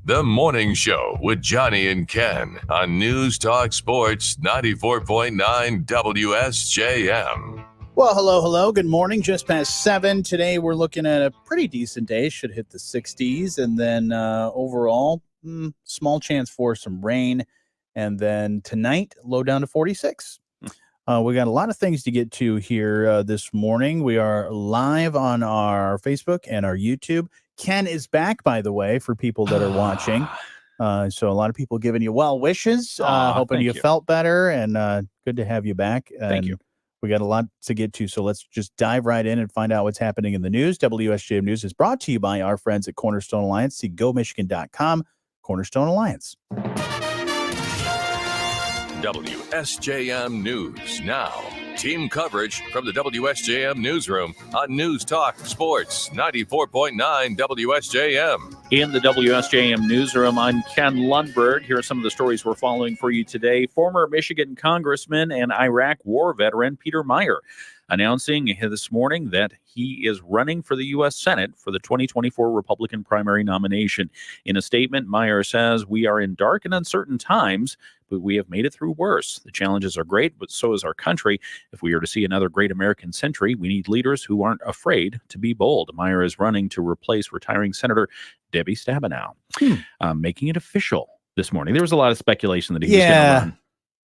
The Morning Show with Jonny and Ken on News Talk Sports 94.9 WSJM. Well, hello. Good morning. Just past 7. Today we're looking at a pretty decent day. Should hit the 60s. And then overall, small chance for some rain. And then tonight, low down to 46. We got a lot of things to get to here this morning. We are live on our Facebook and our YouTube. Ken is back, by the way, for people that are watching. So a lot of people giving you well wishes, hoping you felt better, and good to have you back. And thank you. We got a lot to get to, so let's just dive right in and find out what's happening in the news. WSJM News is brought to you by our friends at Cornerstone Alliance. See GoMichigan.com, Cornerstone Alliance. WSJM News now. Team coverage from the WSJM Newsroom on News Talk Sports 94.9 WSJM. In the WSJM Newsroom, I'm Ken Lundberg. Here are some of the stories we're following for you today. Former Michigan Congressman and Iraq War veteran Peter Meijer announcing this morning that he is running for the U.S. Senate for the 2024 Republican primary nomination. In a statement, Meijer says, "We are in dark and uncertain times, but we have made it through worse. The challenges are great, but so is our country. If we are to see another great American century, we need leaders who aren't afraid to be bold." Meijer is running to replace retiring Senator Debbie Stabenow, making it official this morning. There was a lot of speculation that he was going to run.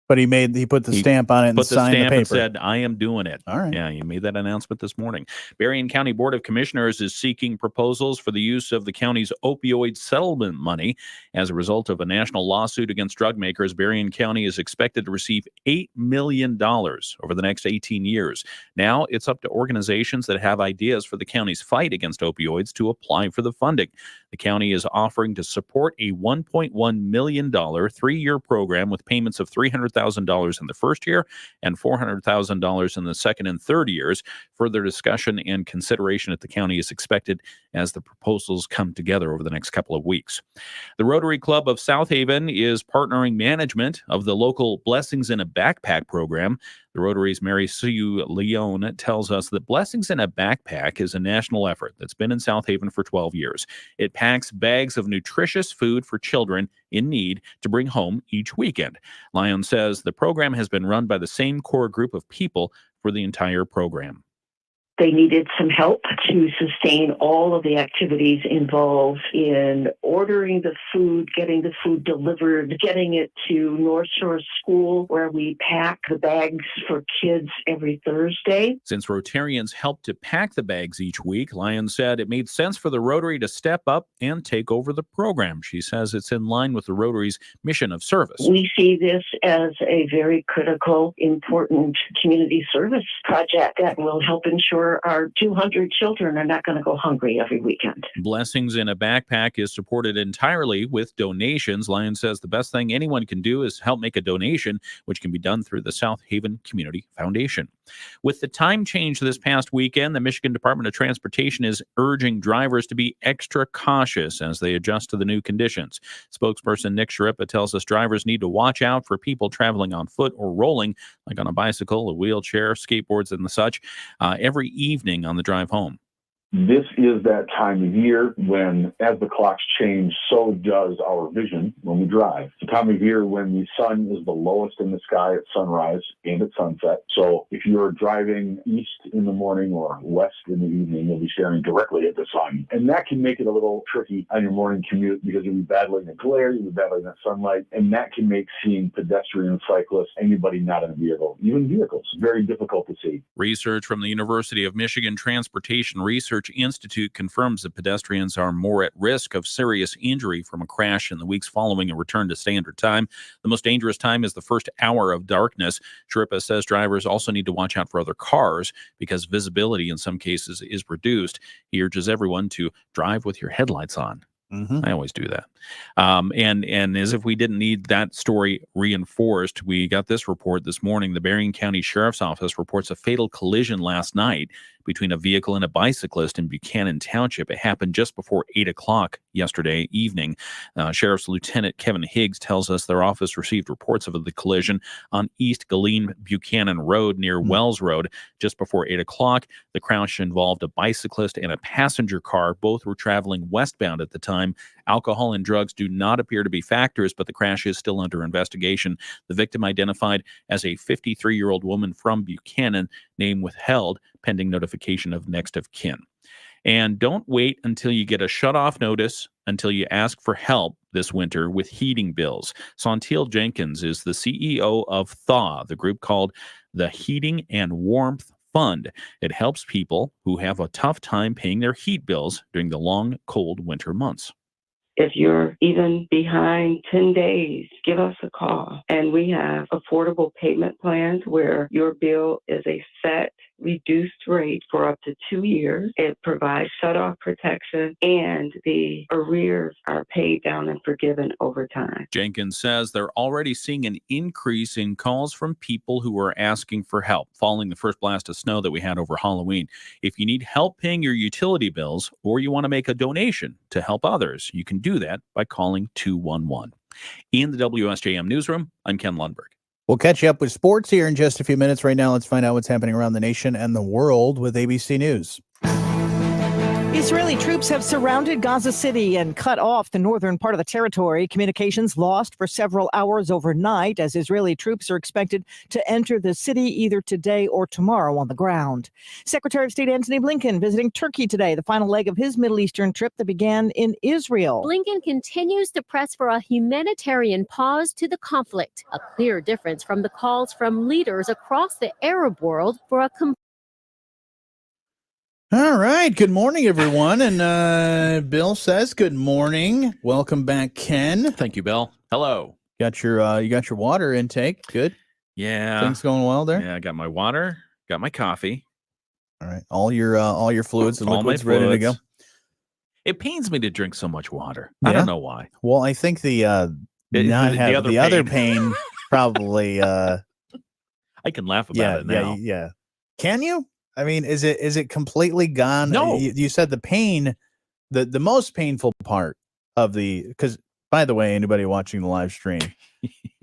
But he put the stamp on it and signed the paper. And said, "I am doing it." All right. Yeah, he made that announcement this morning. Berrien County Board of Commissioners is seeking proposals for the use of the county's opioid settlement money. As a result of a national lawsuit against drug makers, Berrien County is expected to receive $8 million over the next 18 years. Now it's up to organizations that have ideas for the county's fight against opioids to apply for the funding. The county is offering to support a $1.1 million three-year program with payments of $300,000 in the first year and $400,000 in the second and third years. Further discussion and consideration at the county is expected as the proposals come together over the next couple of weeks. The Rotary Club of South Haven is partnering management of the local Blessings in a Backpack program. The Rotary's Mary Sue Leone tells us that Blessings in a Backpack is a national effort that's been in South Haven for 12 years. It packs bags of nutritious food for children in need to bring home each weekend. Leone says the program has been run by the same core group of people for the entire program. They needed some help to sustain all of the activities involved in ordering the food, getting the food delivered, getting it to North Shore School, where we pack the bags for kids every Thursday. Since Rotarians helped to pack the bags each week, Leone said it made sense for the Rotary to step up and take over the program. She says it's in line with the Rotary's mission of service. We see this as a very critical, important community service project that will help ensure our 200 children are not going to go hungry every weekend. Blessings in a Backpack is supported entirely with donations. Leone says the best thing anyone can do is help make a donation, which can be done through the South Haven Community Foundation. With the time change this past weekend, the Michigan Department of Transportation is urging drivers to be extra cautious as they adjust to the new conditions. Spokesperson Nick Sharippa tells us drivers need to watch out for people traveling on foot or rolling, like on a bicycle, a wheelchair, skateboards, and the such, every evening on the drive home. This is that time of year when, as the clocks change, so does our vision when we drive. It's the time of year when the sun is the lowest in the sky at sunrise and at sunset. So if you're driving east in the morning or west in the evening, you'll be staring directly at the sun. And that can make it a little tricky on your morning commute because you'll be battling the glare, you'll be battling that sunlight, and that can make seeing pedestrians, cyclists, anybody not in a vehicle, even vehicles, very difficult to see. Research from the University of Michigan Transportation Research Institute confirms that pedestrians are more at risk of serious injury from a crash in the weeks following a return to standard time. The most dangerous time is the first hour of darkness. Sharippa says drivers also need to watch out for other cars because visibility in some cases is reduced. He urges everyone to drive with your headlights on. I always do that. And as if we didn't need that story reinforced, we got this report this morning. The Berrien County Sheriff's Office reports a fatal collision last night between a vehicle and a bicyclist in Buchanan Township. It happened just before 8 o'clock yesterday evening. Sheriff's Lieutenant Kevin Higgs tells us their office received reports of the collision on East Galeen Buchanan Road near Wells Road just before 8 o'clock. The crash involved a bicyclist and a passenger car. Both were traveling westbound at the time. Alcohol and drugs do not appear to be factors, but the crash is still under investigation. The victim identified as a 53-year-old woman from Buchanan, name withheld, pending notification of next of kin. And don't wait until you get a shutoff notice until you ask for help this winter with heating bills. Santil Jenkins is the CEO of THAW, the group called the Heating and Warmth Fund. It helps people who have a tough time paying their heat bills during the long, cold winter months. If you're even behind 10 days, give us a call. And we have affordable payment plans where your bill is a set, reduced rate for up to 2 years. It provides shut-off protection, and the arrears are paid down and forgiven over time. Jenkins says they're already seeing an increase in calls from people who are asking for help following the first blast of snow that we had over Halloween. If you need help paying your utility bills or you want to make a donation to help others, you can do that by calling 211. In the WSJM newsroom, I'm Ken Lundberg. We'll catch you up with sports here in just a few minutes. Right now, let's find out what's happening around the nation and the world with ABC News. Israeli troops have surrounded Gaza City and cut off the northern part of the territory. Communications lost for several hours overnight as Israeli troops are expected to enter the city either today or tomorrow on the ground. Secretary of State Antony Blinken visiting Turkey today, the final leg of his Middle Eastern trip that began in Israel. Blinken continues to press for a humanitarian pause to the conflict, a clear difference from the calls from leaders across the Arab world for a All right. Good morning, everyone. And Bill says good morning. Welcome back, Ken. Thank you, Bill. Hello. You got your water intake. Good. Yeah. Things going well there? Yeah, I got my water, got my coffee. All right. All your fluids and All my liquids ready to go. fluids. It pains me to drink so much water. Yeah? I don't know why. Well, I think the other pain probably I can laugh about it now. Yeah. Can you? I mean, is it completely gone? No. You said the pain, the most painful part of because, by the way, anybody watching the live stream,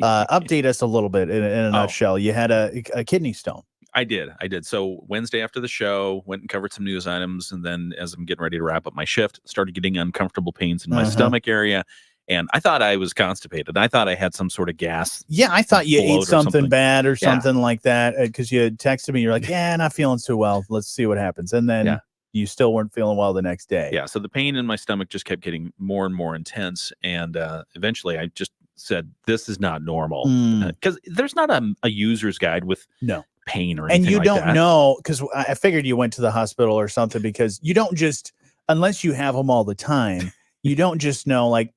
update us a little bit in a nutshell. You had a kidney stone. I did. So Wednesday after the show, went and covered some news items. And then as I'm getting ready to wrap up my shift, started getting uncomfortable pains in my stomach area. And I thought I was constipated. I thought I had some sort of gas. Yeah, I thought you ate something bad or something Yeah. like that because you had texted me. You're like, yeah, not feeling too well. Let's see what happens. And then you still weren't feeling well the next day. Yeah, so the pain in my stomach just kept getting more and more intense. And eventually I just said, this is not normal. Because there's not a user's guide with pain or anything and you like don't that. know, because I figured you went to the hospital or something, because you don't just, unless you have them all the time, you don't just know like,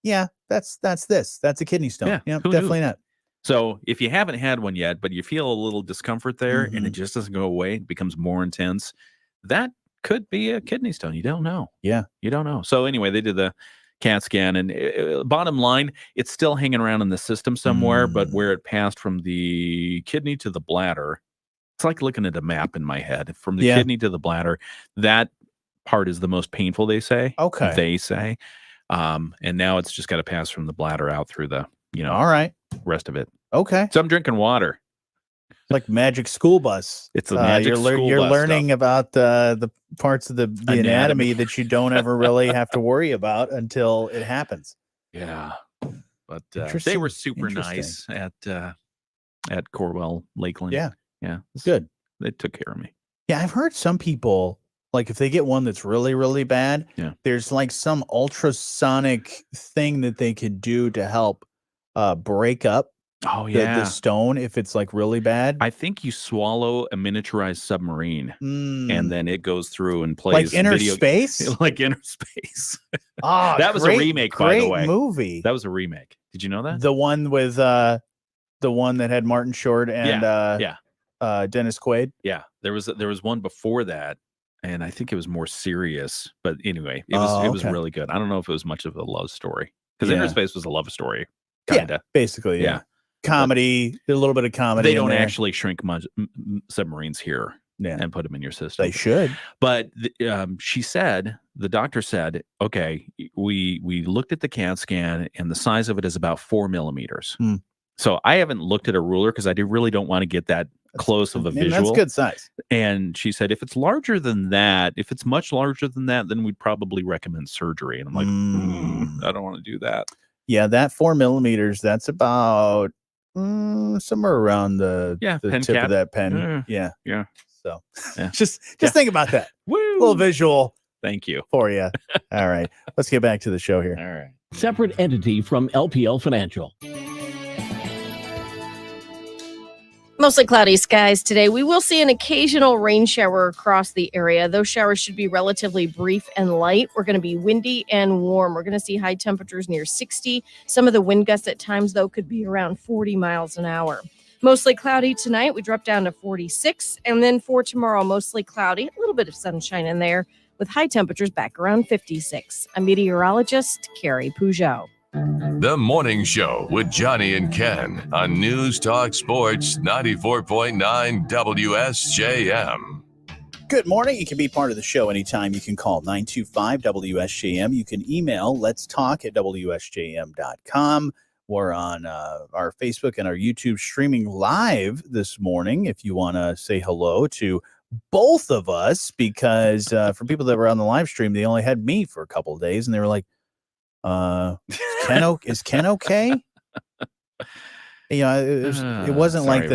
yeah, that's a kidney stone. Yeah, definitely not. So if you haven't had one yet, but you feel a little discomfort there and it just doesn't go away, it becomes more intense, that could be a kidney stone. You don't know. Yeah. You don't know. So anyway, they did the CAT scan, and bottom line, it's still hanging around in the system somewhere, but where it passed from the kidney to the bladder, it's like looking at a map in my head. From the kidney to the bladder, that part is the most painful, they say. Okay. They say. And now it's just got to pass from the bladder out through the, all right, rest of it. Okay. So I'm drinking water. Like magic school bus. It's a magic school bus. You're learning stuff. about the parts of the anatomy that you don't ever really have to worry about until it happens. Yeah. But they were super nice at Corwell Lakeland. Yeah. Yeah. Good. They took care of me. Yeah, I've heard some people, like if they get one that's really, really bad, there's like some ultrasonic thing that they could do to help break up the stone if it's like really bad. I think you swallow a miniaturized submarine and then it goes through and plays like Inner Space? Like Inner Space. Oh, that was a remake, by the way. Great movie. That was a remake. Did you know that? The one with the one that had Martin Short and Dennis Quaid. Yeah. There was one before that, and I think it was more serious. But anyway, it was really good. I don't know if it was much of a love story, because Inner Space was a love story. Kinda. Yeah, basically, comedy, a little bit of comedy. They don't actually shrink submarines here. and put them in your system. They should. But the doctor said, okay, we looked at the CAT scan and the size of it is about 4 millimeters. So I haven't looked at a ruler because I really don't want to get that close of a visual. That's good size. And she said, if it's larger than that, if it's much larger than that, then we'd probably recommend surgery. And I'm like, I don't want to do that. Yeah, that 4 millimeters, that's about somewhere around the tip of that pen. Yeah. So just think about that. Woo! A little visual. Thank you. For you. All right. Let's get back to the show here. All right. Separate entity from LPL Financial. Mostly cloudy skies today. We will see an occasional rain shower across the area. Those showers should be relatively brief and light. We're going to be windy and warm. We're going to see high temperatures near 60. Some of the wind gusts at times, though, could be around 40 miles an hour. Mostly cloudy tonight. We drop down to 46. And then for tomorrow, mostly cloudy. A little bit of sunshine in there with high temperatures back around 56. I'm meteorologist Carrie Peugeot. The Morning Show with Jonny and Ken on News Talk Sports 94.9 WSJM. Good morning. You can be part of the show anytime. You can call 925-WSJM. You can email letstalk@WSJM.com. We're on our Facebook and our YouTube streaming live this morning if you want to say hello to both of us, because for people that were on the live stream, they only had me for a couple of days, and they were like, is Ken okay? It wasn't like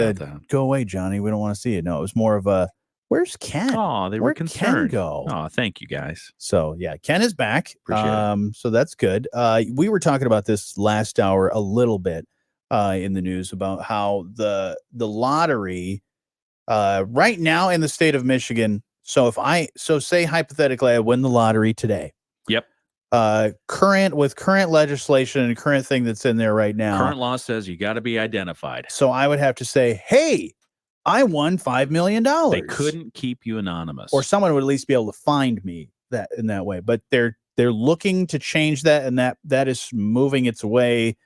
go away, Johnny, we don't want to see it. No, it was more of a, where's Ken? Oh, they were concerned. Ken go? Oh, thank you guys. So yeah, Ken is back. Appreciate it. So that's good. We were talking about this last hour a little bit in the news about how the lottery right now in the state of Michigan. So say hypothetically I win the lottery today. Yep. Current legislation and current thing that's in there right now. Current law says you got to be identified. So I would have to say, hey, I won $5 million. They couldn't keep you anonymous, or someone would at least be able to find me that in that way. But they're looking to change that, and that is moving its way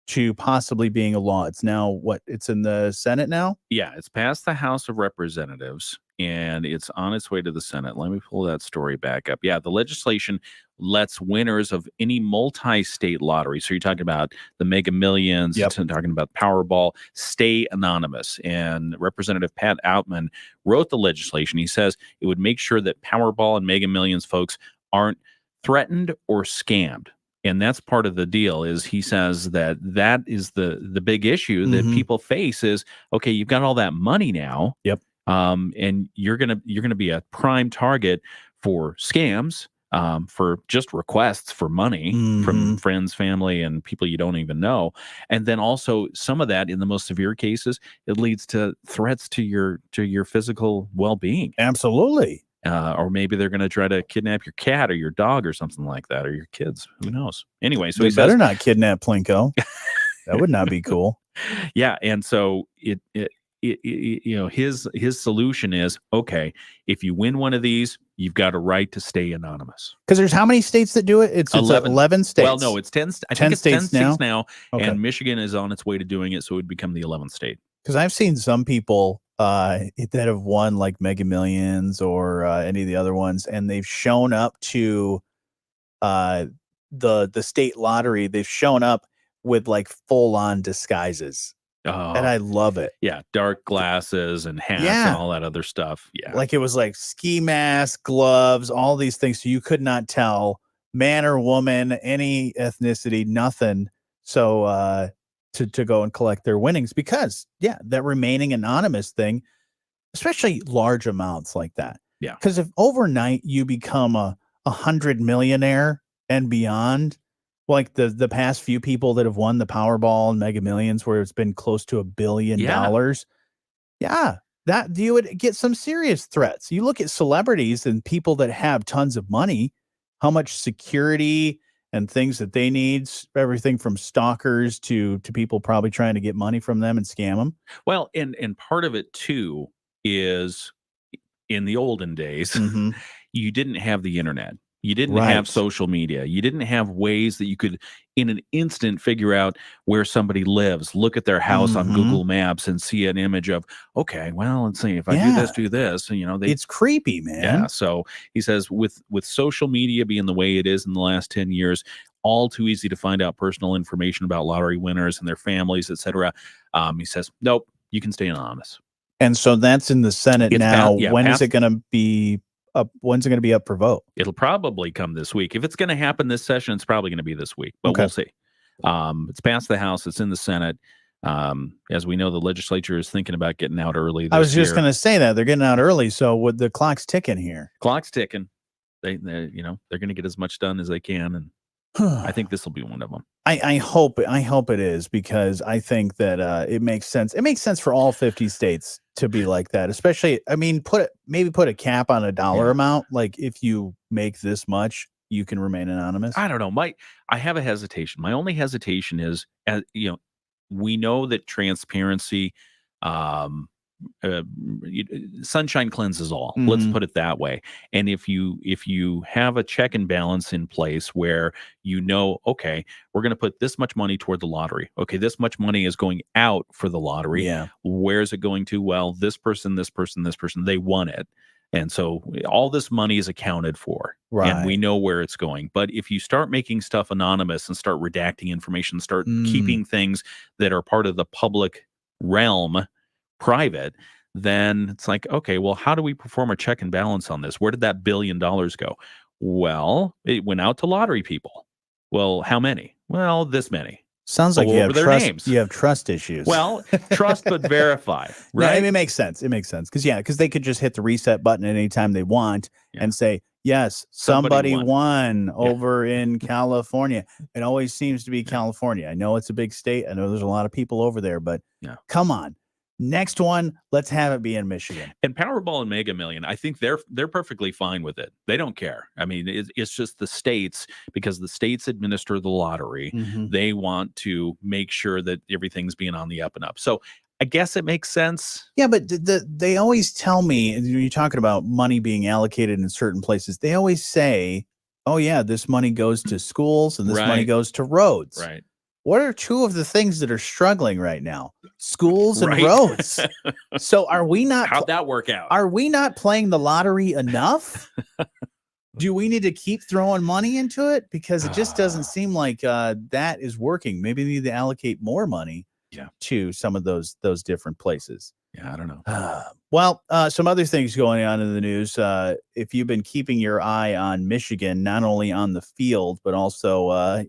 to possibly being a law. It's now it's in the Senate now? Yeah, it's passed the House of Representatives and it's on its way to the Senate. Let me pull that story back up. Yeah, the legislation lets winners of any multi-state lottery, so you're talking about the Mega Millions, yep, talking about Powerball, stay anonymous. And Representative Pat Outman wrote the legislation. He says it would make sure that Powerball and Mega Millions folks aren't threatened or scammed. And that's part of the deal. Is he says that is the big issue that people face is, okay, you've got all that money now. Yep. And you're gonna be a prime target for scams, for just requests for money from friends, family, and people you don't even know. And then also some of that, in the most severe cases, it leads to threats to your physical well-being. Absolutely. Or maybe they're going to try to kidnap your cat or your dog or something like that, or your kids. Who knows? Anyway, so they better not kidnap Plinko. That would not be cool. Yeah, and so it his solution is, okay, if you win one of these, you've got a right to stay anonymous. Because there's how many states that do it? It's 11 states. Well, no, it's 10. I think it's 10 states now, okay. And Michigan is on its way to doing it, so it would become the 11th state. Because I've seen some people that have won like Mega Millions or any of the other ones, and they've shown up to the state lottery. They've shown up with like full on disguises. Oh, and I love it. Yeah, dark glasses and hats and all that other stuff. Yeah, like it was like ski mask, gloves, all these things, so you could not tell man or woman, any ethnicity, nothing. So to go and collect their winnings, because that remaining anonymous thing, especially large amounts like that. Yeah, because if overnight you become a 100 millionaire and beyond, like the past few people that have won the Powerball and Mega Millions, where it's been close to $1 billion. That you would get some serious threats. You look at celebrities and people that have tons of money, how much security and things that they need, everything from stalkers to people probably trying to get money from them and scam them. Well, and part of it too is in the olden days, you didn't have the internet. You didn't have social media. You didn't have ways that you could, in an instant, figure out where somebody lives, look at their house on Google Maps and see an image of, okay, well, let's see, if I do this, and, it's creepy, man. Yeah. So he says with social media being the way it is in the last 10 years, all too easy to find out personal information about lottery winners and their families, etc. He says, nope, you can stay anonymous. And so that's in the Senate now. When is it going to be up? When's it going to be up for vote? It'll probably come this week. If it's going to happen this session, it's probably going to be this week, but we'll see. It's passed the House. It's in the Senate. As we know, the legislature is thinking about getting out early. I was just going to say that they're getting out early. So with the clock's ticking here. Clock's ticking. They're going to get as much done as they can. And I think this will be one of them. I hope it is, because I think that it makes sense. It makes sense for all 50 states to be like that. Especially, I mean, put a cap on a dollar amount. Like, if you make this much, you can remain anonymous. I don't know. I have a hesitation. My only hesitation is, we know that transparency, sunshine cleanses all. Let's put it that way. And if you have a check and balance in place where okay, we're going to put this much money toward the lottery. Okay, this much money is going out for the lottery. Yeah. Where's it going to? Well, this person, they won it. And so all this money is accounted for, and we know where it's going. But if you start making stuff anonymous and start redacting information, start keeping things that are part of the public realm private, then it's like, okay, well, how do we perform a check and balance on this? Where did that $1 billion go? Well, it went out to lottery people. Well, how many? Well, this many. Sounds like you have trust issues. Well, trust but verify, right? No, it makes sense. It makes sense. Because they could just hit the reset button at any time they want and say, yes, somebody won over in California. It always seems to be California. I know it's a big state. I know there's a lot of people over there, but come on. Next one, let's have it be in Michigan. And Powerball and Mega Million, I think they're perfectly fine with it. They don't care. I mean, it's just the states, because the states administer the lottery. They want to make sure that everything's being on the up and up. So I guess it makes sense. Yeah, but they always tell me, when you're talking about money being allocated in certain places, they always say, oh yeah, this money goes to schools and this money goes to roads. Right. What are two of the things that are struggling right now? Schools and roads. So how'd that work out? Are we not playing the lottery enough? Do we need to keep throwing money into it? Because it just doesn't seem like that is working. Maybe we need to allocate more money to some of those different places. Yeah, I don't know. Well, some other things going on in the news. If you've been keeping your eye on Michigan, not only on the field, but also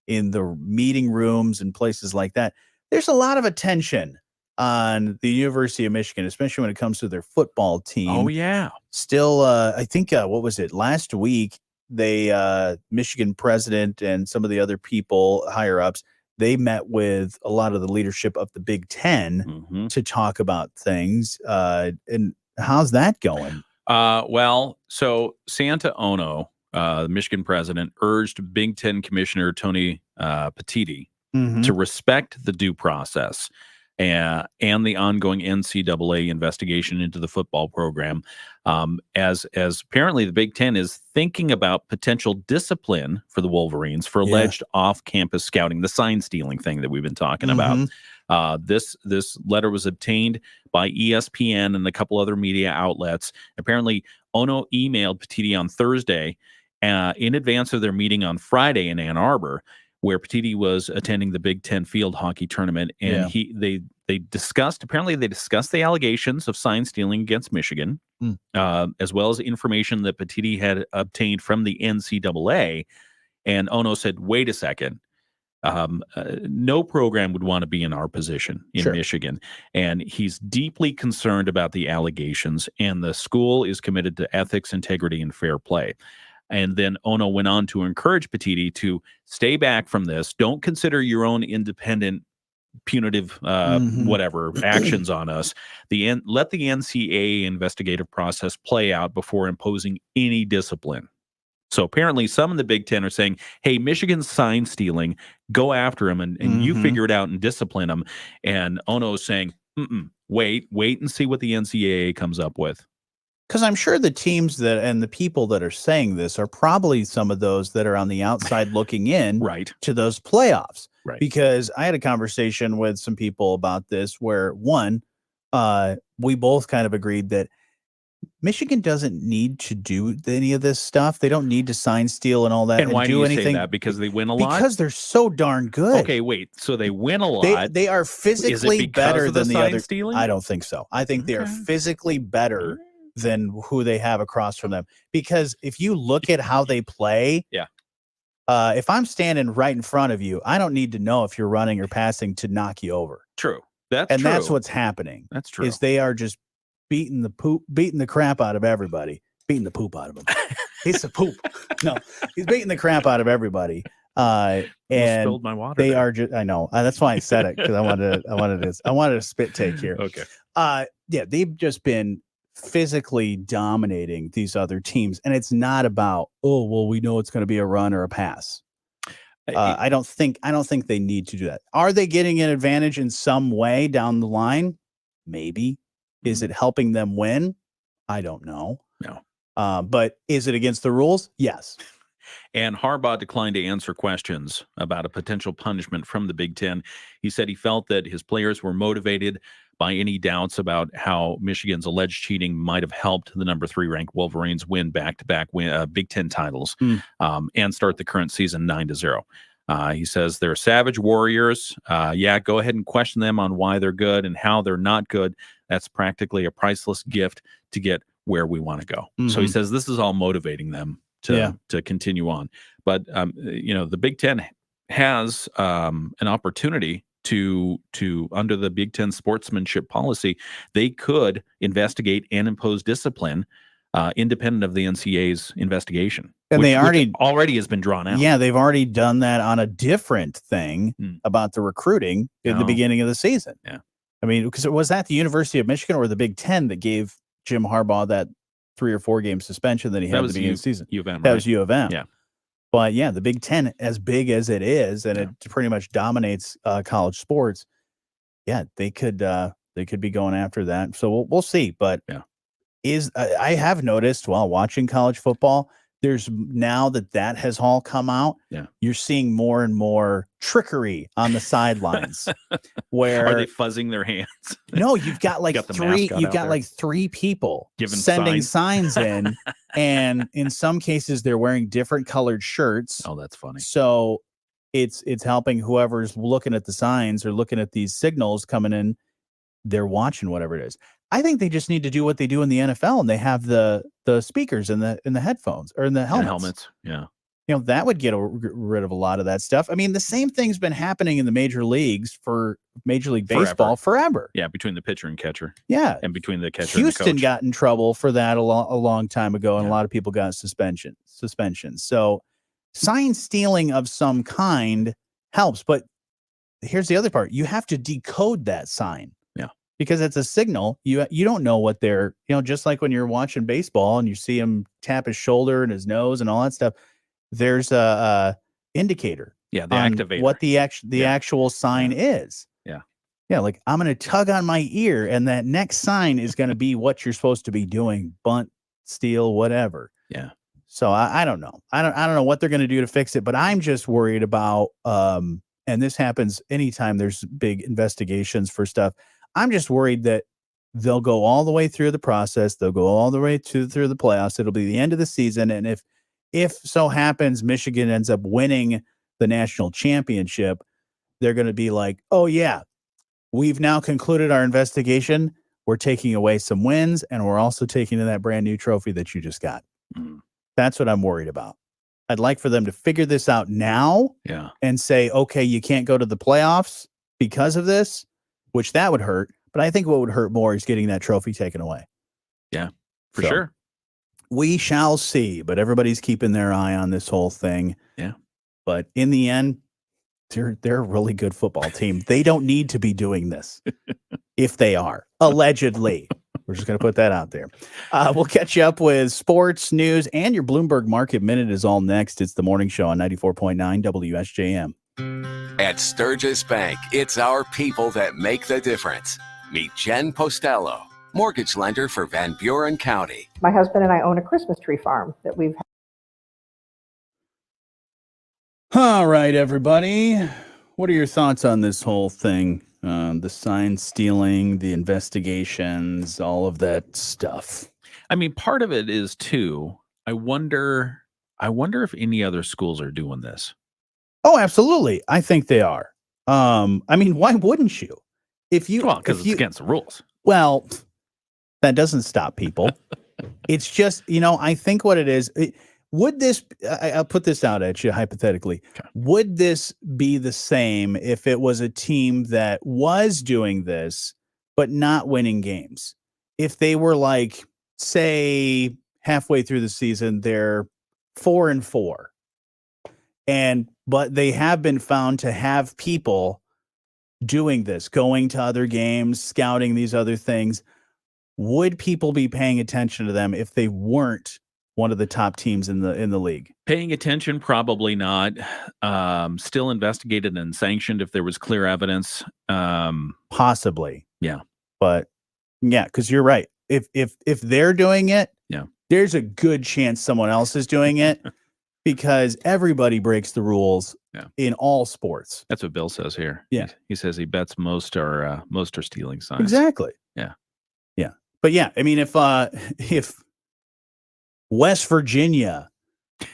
in the meeting rooms and places like that, there's a lot of attention on the University of Michigan, especially when it comes to their football team. Oh, yeah. Still, I think, what was it? Last week, Michigan president and some of the other people, higher ups, they met with a lot of the leadership of the Big Ten to talk about things. And how's that going? Well, so Santa Ono, the Michigan president, urged Big Ten Commissioner Tony Petitti to respect the due process and the ongoing NCAA investigation into the football program, as apparently the Big Ten is thinking about potential discipline for the Wolverines for alleged off-campus scouting, the sign stealing thing that we've been talking about. This letter was obtained by ESPN and a couple other media outlets. Apparently, Ono emailed Petitti on Thursday in advance of their meeting on Friday in Ann Arbor, where Petitti was attending the Big Ten field hockey tournament, and they discussed the allegations of sign stealing against Michigan, as well as information that Petitti had obtained from the NCAA. And Ono said, "Wait a second, no program would want to be in our position in Michigan, and he's deeply concerned about the allegations, and the school is committed to ethics, integrity, and fair play." And then Ono went on to encourage Petitti to stay back from this. Don't consider your own independent, punitive, whatever actions on us. Let the NCAA investigative process play out before imposing any discipline. So apparently, some in the Big Ten are saying, "Hey, Michigan's sign stealing. Go after him, and you figure it out and discipline him." And Ono is saying, "Wait and see what the NCAA comes up with." Because I'm sure the teams that and the people that are saying this are probably some of those that are on the outside looking in Right. to those playoffs. Right. Because I had a conversation with some people about this where we both kind of agreed that Michigan doesn't need to do any of this stuff. They don't need to sign, steal, and all that. And why do do you anything say that? Because they win a lot? because they're so darn good. Okay, wait. So they win a lot. They are physically better of the than the sign other. stealing? I don't think so. I think they are physically better than who they have across from them. Because if you look at how they play, Yeah. If I'm standing right in front of you, I don't need to know if you're running or passing to knock you over. True. That's And true. that's what's happening. That's true. Is they are just beating the crap out of everybody. Beating the poop out of them. He's a poop. No, he's beating the crap out of everybody. And spilled my water. they are just. I know. That's why I said it because I wanted a spit take here. Okay. Yeah, they've just been physically dominating these other teams, and it's not about we know it's going to be a run or a pass. I don't think they need to do that. Are they getting an advantage in some way down the line? Maybe. Is it helping them win? I don't know. No. But is it against the rules? Yes. And Harbaugh declined to answer questions about a potential punishment from the Big Ten. He said he felt that his players were motivated by any doubts about how Michigan's alleged cheating might have helped the number 3 ranked Wolverines win back-to-back Big Ten titles and start the current season 9-0. He says they're savage warriors. Go ahead and question them on why they're good and how they're not good. That's practically a priceless gift to get where we want to go. So he says this is all motivating them to continue on. But the Big Ten has an opportunity to under the Big Ten sportsmanship policy, they could investigate and impose discipline independent of the NCAA's investigation. And they already has been drawn out. Yeah, they've already done that on a different thing about the recruiting in the beginning of the season. Yeah. I mean, because it was at the University of Michigan or the Big Ten that gave Jim Harbaugh that 3 or 4 game suspension that he had at the beginning of the season. U of M, that was U of M. Yeah. But yeah, the Big Ten, as big as it is, and it pretty much dominates college sports. Yeah, they could be going after that. So we'll see. But I have noticed while watching college football, there's now that has all come out. Yeah, you're seeing more and more trickery on the sidelines. Where are they fuzzing their hands? No, you've got like three. You've got like 3 people sending signs in, and in some cases they're wearing different colored shirts. Oh, that's funny. So it's helping whoever's looking at the signs or looking at these signals coming in. They're watching whatever it is. I think they just need to do what they do in the NFL, and they have the speakers in the headphones or in the helmets. Yeah. That would get rid of a lot of that stuff. I mean, the same thing's been happening in the major leagues for Major League Baseball forever. Yeah, between the pitcher and catcher. Yeah. And between the catcher Houston and the coach. got in trouble for that a long time ago, and a lot of people got suspensions. So sign stealing of some kind helps, but here's the other part. You have to decode that sign. Because it's a signal. You don't know what they're, just like when you're watching baseball and you see him tap his shoulder and his nose and all that stuff, there's a indicator. Yeah, the activator. What the actual sign is. Yeah. Yeah, like I'm going to tug on my ear and that next sign is going to be what you're supposed to be doing, bunt, steal, whatever. Yeah. So I don't know. I don't know what they're going to do to fix it, but I'm just worried about and this happens anytime there's big investigations for stuff. I'm just worried that they'll go all the way through the process. They'll go all the way through the playoffs. It'll be the end of the season. And if so happens Michigan ends up winning the national championship, they're going to be like, oh, yeah, we've now concluded our investigation. We're taking away some wins, and we're also taking that brand new trophy that you just got. That's what I'm worried about. I'd like for them to figure this out now and say, okay, you can't go to the playoffs because of this. Which that would hurt, but I think what would hurt more is getting that trophy taken away. Yeah, for sure. We shall see, but everybody's keeping their eye on this whole thing. Yeah. But in the end, they're a really good football team. They don't need to be doing this if they are, allegedly. We're just going to put that out there. We'll catch you up with sports, news, and your Bloomberg Market Minute is all next. It's the morning show on 94.9 WSJM. At Sturgis Bank, it's our people that make the difference. Meet Jen Postello. mortgage lender for Van Buren County. My husband and I own a Christmas tree farm that we've. All right, everybody. What are your thoughts on this whole thing? The sign stealing, the investigations, all of that stuff. I mean, part of it is too. I wonder if any other schools are doing this. Oh, absolutely. I think they are. I mean, why wouldn't you? Because it's against the rules. Well, that doesn't stop people. It's just, I think what it is. Would this? I'll put this out at you hypothetically. Okay. Would this be the same if it was a team that was doing this but not winning games? If they were like, say, halfway through the season, they're 4-4, but they have been found to have people doing this, going to other games, scouting these other things. Would people be paying attention to them if they weren't one of the top teams in the league? Paying attention, probably not. Still investigated and sanctioned if there was clear evidence. Possibly. Yeah. But yeah, because you're right. If they're doing it, yeah, there's a good chance someone else is doing it because everybody breaks the rules in all sports. That's what Bill says here. Yeah. He says he bets most are stealing signs. Exactly. Yeah. Yeah. But yeah, I mean, if West Virginia,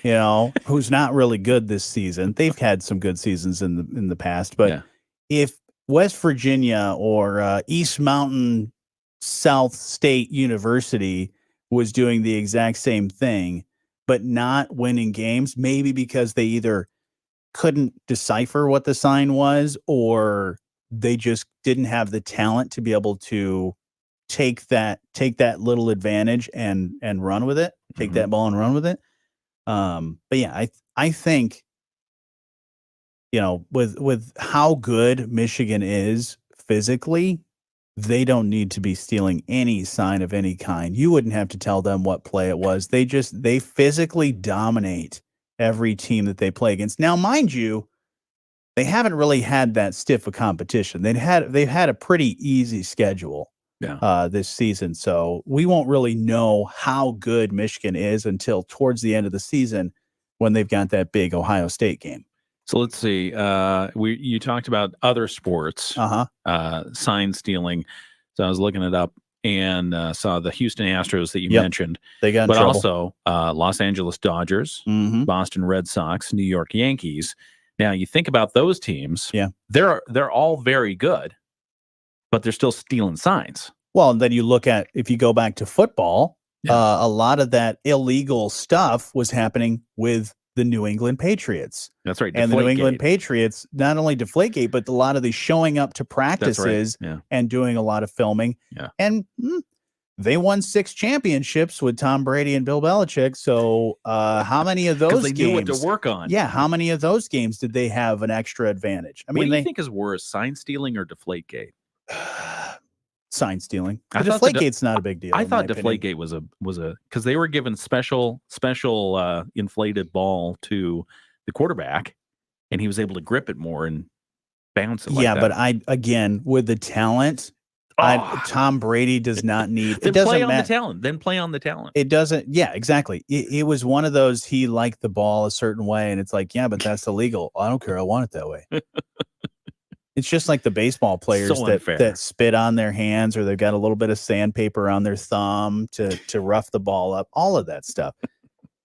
who's not really good this season. They've had some good seasons in the past, but if West Virginia or East Mountain South State University was doing the exact same thing, but not winning games, maybe because they either couldn't decipher what the sign was or they just didn't have the talent to be able to take that little advantage and run with it, take that ball and run with it. But yeah, I think, with how good Michigan is physically, they don't need to be stealing any sign of any kind. You wouldn't have to tell them what play it was. They physically dominate every team that they play against. Now, mind you, they haven't really had that stiff a competition. They've had a pretty easy schedule. This season. So we won't really know how good Michigan is until towards the end of the season when they've got that big Ohio State game. So let's see. You talked about other sports, sign stealing. So I was looking it up and saw the Houston Astros that you mentioned. They got in but trouble. Also Los Angeles Dodgers, Boston Red Sox, New York Yankees. Now you think about those teams. Yeah, they're all very good, but they're still stealing signs. Well, and then you look at, if you go back to football, a lot of that illegal stuff was happening with the New England Patriots. That's right. And the New England Patriots, not only Deflategate, but a lot of the showing up to practices and doing a lot of filming. Yeah. And they won 6 championships with Tom Brady and Bill Belichick. So how many of those games? Knew what to work on. Yeah. How many of those games did they have an extra advantage? I mean, what do you think is worse, sign stealing or Deflategate? Sign stealing. Deflategate's not a big deal. I thought Deflategate was a because they were given special inflated ball to the quarterback, and he was able to grip it more and bounce it. But again with the talent, Tom Brady does not need. Then play on the talent. Then play on the talent. It doesn't. Yeah, exactly. It was one of those. He liked the ball a certain way, and it's like, yeah, but that's illegal. I don't care. I want it that way. It's just like the baseball players that spit on their hands, or they've got a little bit of sandpaper on their thumb to rough the ball up. All of that stuff.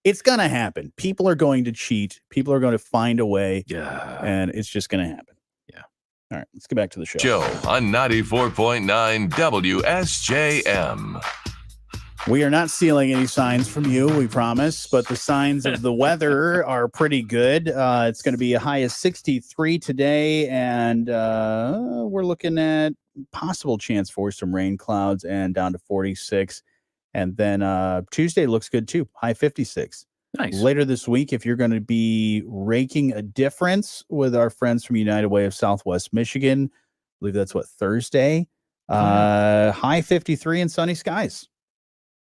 It's going to happen. People are going to cheat. People are going to find a way. Yeah. And it's just going to happen. Yeah. All right. Let's get back to the show. Joe on 94.9 WSJM. We are not stealing any signs from you, we promise, but the signs of the weather are pretty good. It's going to be a high of 63 today, and we're looking at possible chance for some rain clouds and down to 46. And then Tuesday looks good too, high 56. Nice. Later this week, if you're going to be raking a difference with our friends from United Way of Southwest Michigan, I believe that's Thursday, high 53 and sunny skies.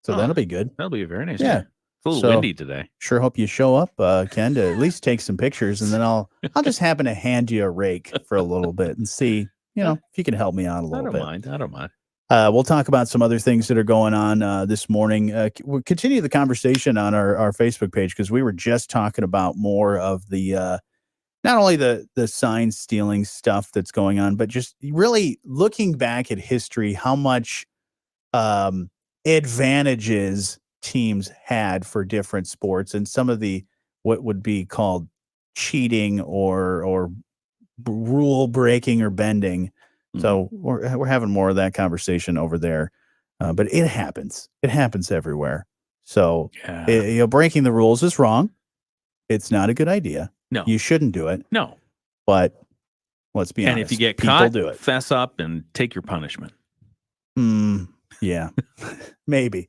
So that'll be good. That'll be a very nice day. It's a little windy today. Sure hope you show up, Ken, to at least take some pictures, and then I'll just happen to hand you a rake for a little bit and see, if you can help me out a little bit. I don't mind. We'll talk about some other things that are going on this morning. We'll continue the conversation on our Facebook page because we were just talking about more of the not only the sign stealing stuff that's going on, but just really looking back at history, how much advantages teams had for different sports and some of the what would be called cheating or rule breaking or bending. So we're having more of that conversation over there, but it happens. It happens everywhere. So breaking the rules is wrong. It's not a good idea. No, you shouldn't do it. No, but let's be honest. And if you get people caught, do it. Fess up and take your punishment. Yeah, maybe.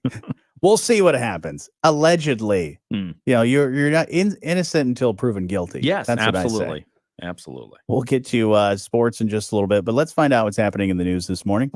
We'll see what happens. Allegedly, you're not innocent until proven guilty. Yes, that's absolutely. What I say. Absolutely. We'll get to sports in just a little bit, but let's find out what's happening in the news this morning.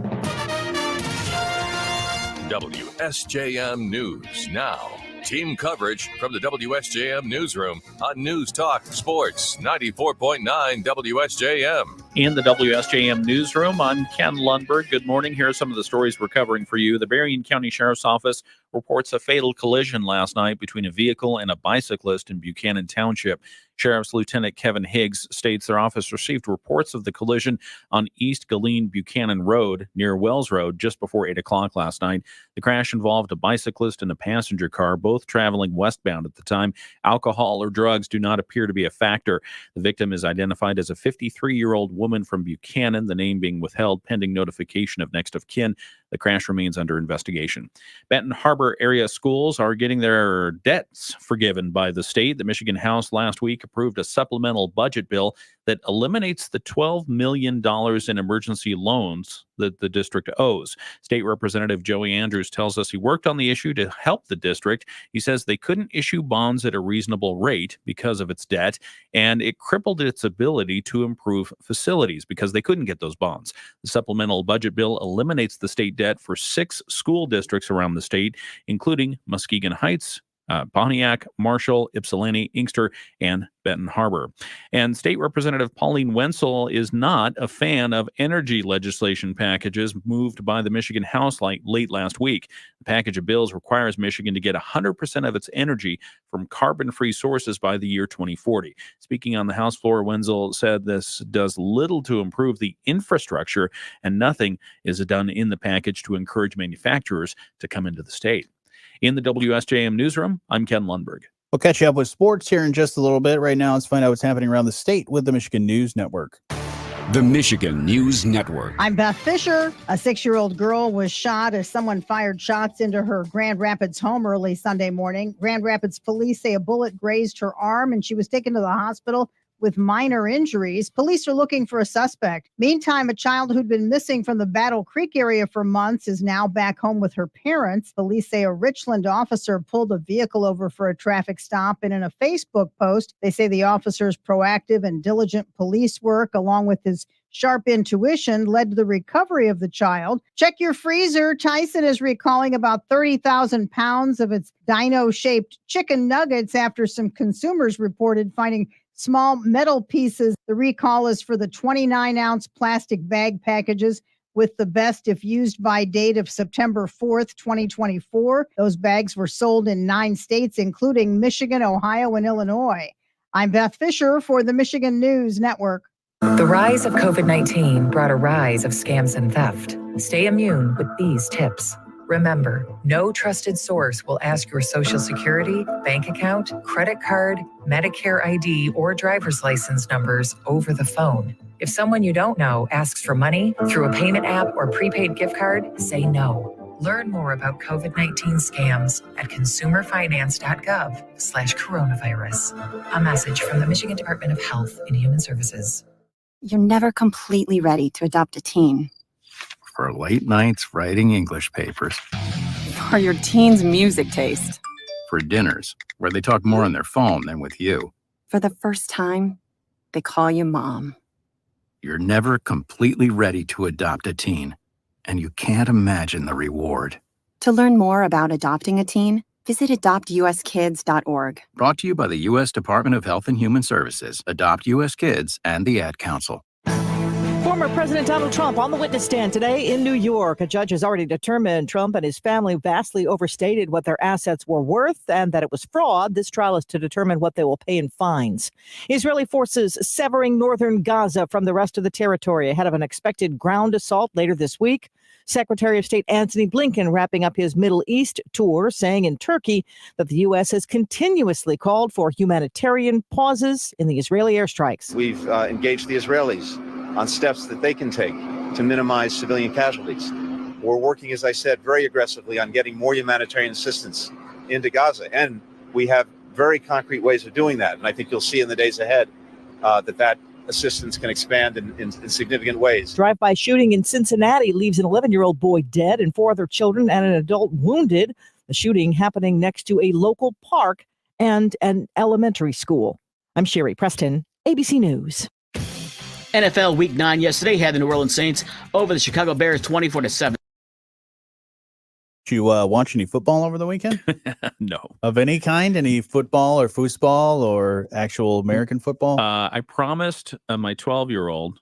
WSJM News now. Team coverage from the WSJM Newsroom on News Talk Sports 94.9 WSJM. In the WSJM Newsroom, I'm Ken Lundberg. Good morning. Here are some of the stories we're covering for you. The Berrien County Sheriff's Office reports a fatal collision last night between a vehicle and a bicyclist in Buchanan Township. Sheriff's Lieutenant Kevin Higgs states their office received reports of the collision on East Galeen Buchanan Road near Wells Road just before 8 o'clock last night. The crash involved a bicyclist and a passenger car, both traveling westbound at the time. Alcohol or drugs do not appear to be a factor. The victim is identified as a 53-year-old woman from Buchanan, the name being withheld pending notification of next of kin. The crash remains under investigation. Benton Harbor area schools are getting their debts forgiven by the state. The Michigan House last week approved a supplemental budget bill that eliminates the $12 million in emergency loans that the district owes. State Representative Joey Andrews tells us he worked on the issue to help the district. He says they couldn't issue bonds at a reasonable rate because of its debt, and it crippled its ability to improve facilities because they couldn't get those bonds. The supplemental budget bill eliminates the state debt for 6 school districts around the state, including Muskegon Heights, Pontiac, Marshall, Ypsilanti, Inkster, and Benton Harbor. And State Representative Pauline Wenzel is not a fan of energy legislation packages moved by the Michigan House late last week. The package of bills requires Michigan to get 100% of its energy from carbon-free sources by the year 2040. Speaking on the House floor, Wenzel said this does little to improve the infrastructure, and nothing is done in the package to encourage manufacturers to come into the state. In the WSJM Newsroom, I'm Ken Lundberg. We'll catch you up with sports here in just a little bit. Right now, let's find out what's happening around the state with the Michigan News Network. The Michigan News Network. I'm Beth Fisher. A 6-year-old girl was shot as someone fired shots into her Grand Rapids home early Sunday morning. Grand Rapids police say a bullet grazed her arm and she was taken to the hospital with minor injuries. Police are looking for a suspect. Meantime, a child who'd been missing from the Battle Creek area for months is now back home with her parents. Police say a Richland officer pulled a vehicle over for a traffic stop, and in a Facebook post, they say the officer's proactive and diligent police work, along with his sharp intuition, led to the recovery of the child. Check your freezer. Tyson is recalling about 30,000 pounds of its dino-shaped chicken nuggets after some consumers reported finding small metal pieces. The recall is for the 29-ounce plastic bag packages with the best if used by date of September 4th, 2024. Those bags were sold in 9 states, including Michigan, Ohio, and Illinois. I'm Beth Fisher for the Michigan News Network. The rise of COVID-19 brought a rise of scams and theft. Stay immune with these tips. Remember, no trusted source will ask your Social Security, bank account, credit card, Medicare ID, or driver's license numbers over the phone. If someone you don't know asks for money through a payment app or prepaid gift card, say no. Learn more about COVID-19 scams at consumerfinance.gov/coronavirus. A message from the Michigan Department of Health and Human Services. You're never completely ready to adopt a teen. For late nights writing English papers. For your teen's music taste. For dinners, where they talk more on their phone than with you. For the first time, they call you mom. You're never completely ready to adopt a teen, and you can't imagine the reward. To learn more about adopting a teen, visit adoptuskids.org. Brought to you by the U.S. Department of Health and Human Services, Adopt U.S. Kids, and the Ad Council. Former President Donald Trump on the witness stand today in New York. A judge has already determined Trump and his family vastly overstated what their assets were worth and that it was fraud. This trial is to determine what they will pay in fines. Israeli forces severing northern Gaza from the rest of the territory ahead of an expected ground assault later this week. Secretary of State Antony Blinken wrapping up his Middle East tour, saying in Turkey that the U.S. has continuously called for humanitarian pauses in the Israeli airstrikes. We've engaged the Israelis on steps that they can take to minimize civilian casualties. We're working, as I said, very aggressively on getting more humanitarian assistance into Gaza. And we have very concrete ways of doing that. And I think you'll see in the days ahead that assistance can expand in significant ways. Drive-by shooting in Cincinnati leaves an 11-year-old boy dead and 4 other children and an adult wounded. The shooting happening next to a local park and an elementary school. I'm Sherry Preston, ABC News. NFL Week 9 yesterday had the New Orleans Saints over the Chicago Bears 24-7. Did you watch any football over the weekend? No. Of any kind? Any football or foosball or actual American football? I promised my 12-year-old,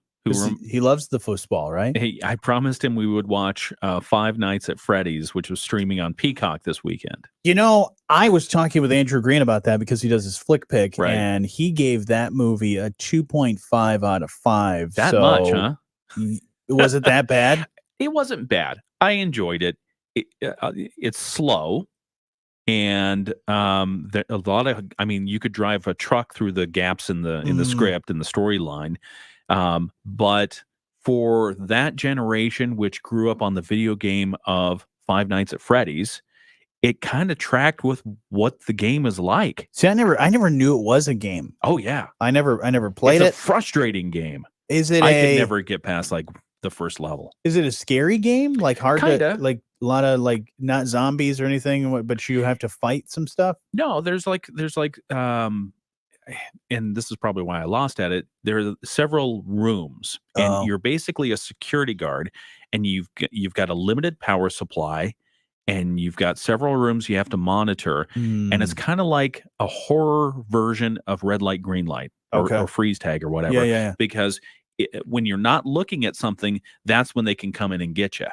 he loves the foosball, right? I promised him we would watch Five Nights at Freddy's, which was streaming on Peacock this weekend. You know, I was talking with Andrew Green about that because he does his flick pick, right, and he gave that movie a 2.5 out of 5. That much, huh? Was it that bad? It wasn't bad. I enjoyed it. It's slow, and there a lot of. I mean, you could drive a truck through the gaps in the script and the storyline, but for that generation, which grew up on the video game of Five Nights at Freddy's, it kind of tracked with what the game is like. See, I never knew it was a game. Oh yeah, I never played it. It's a frustrating game. Is it? I could never get past like the first level. Is it a scary game? Like hard Kinda. to like a lot of like not zombies or anything, but you have to fight some stuff? No, there's like and this is probably why I lost at it. There are several rooms, and you're basically a security guard, and you've got a limited power supply, and you've got several rooms you have to monitor, and it's kind of like a horror version of red light, green light, or freeze tag or whatever. Yeah. Because when you're not looking at something, that's when they can come in and get you.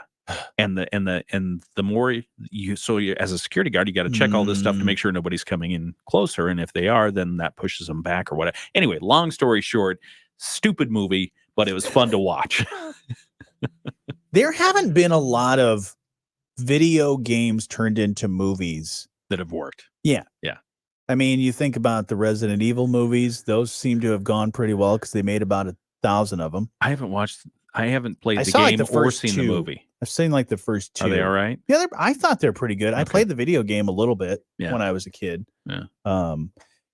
And the more you as a security guard, you got to check all this stuff to make sure nobody's coming in closer. And if they are, then that pushes them back or whatever. Anyway, long story short, stupid movie, but it was fun to watch. There haven't been a lot of video games turned into movies that have worked. Yeah. Yeah. I mean, you think about the Resident Evil movies; those seem to have gone pretty well because they made about 1,000 of them. I haven't played the game or seen the movie. I've seen like the first 2. Are they all right? Yeah, I thought they're pretty good. I played the video game a little bit when I was a kid. Yeah.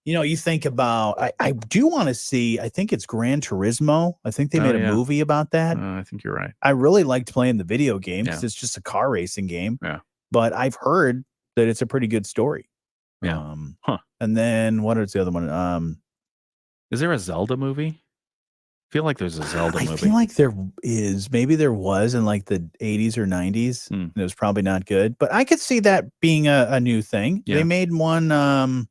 You know, you think about, I do want to see, I think it's Gran Turismo. I think they made a movie about that. I think you're right. I really liked playing the video game because it's just a car racing game. Yeah. But I've heard that it's a pretty good story. Yeah. And then what is the other one? Is there a Zelda movie? I feel like there's a Zelda movie. I feel like there is. Maybe there was in like the 80s or 90s. And it was probably not good. But I could see that being a new thing. Yeah. They made one, I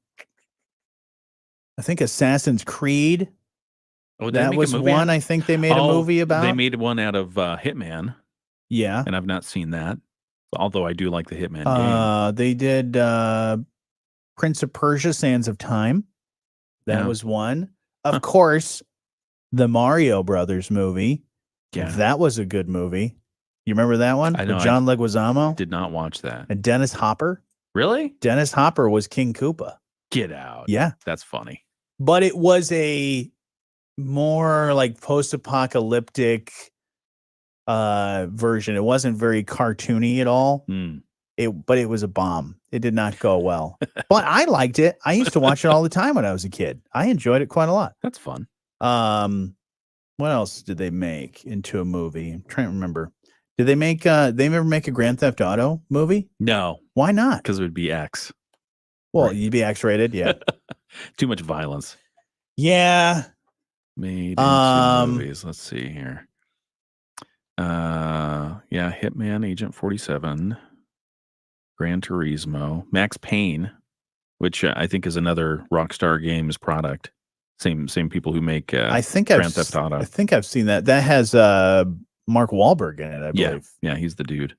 think Assassin's Creed. Oh, that was one I think they made a movie about. They made one out of Hitman. Yeah. And I've not seen that. Although I do like the Hitman game. They did Prince of Persia, Sands of Time. That was one. Of course, the Mario Brothers movie. Yeah. That was a good movie. You remember that one? I know. With John Leguizamo? Did not watch that. And Dennis Hopper? Really? Dennis Hopper was King Koopa. Get out. Yeah. That's funny. But it was a more like post-apocalyptic version. It wasn't very cartoony at all. But it was a bomb. It did not go well. But I liked it. I used to watch it all the time when I was a kid. I enjoyed it quite a lot. That's fun. What else did they make into a movie? I'm trying to remember. Did they make they ever make a Grand Theft Auto movie? No. Why not? Because it would be X. Well, you'd be X-rated, yeah. Too much violence. Yeah. Made into movies. Let's see here. Yeah, Hitman, Agent 47, Gran Turismo, Max Payne, which I think is another Rockstar Games product. Same people who make I think Grand Theft Auto. I think I've seen that. That has Mark Wahlberg in it, I believe. Yeah, he's the dude.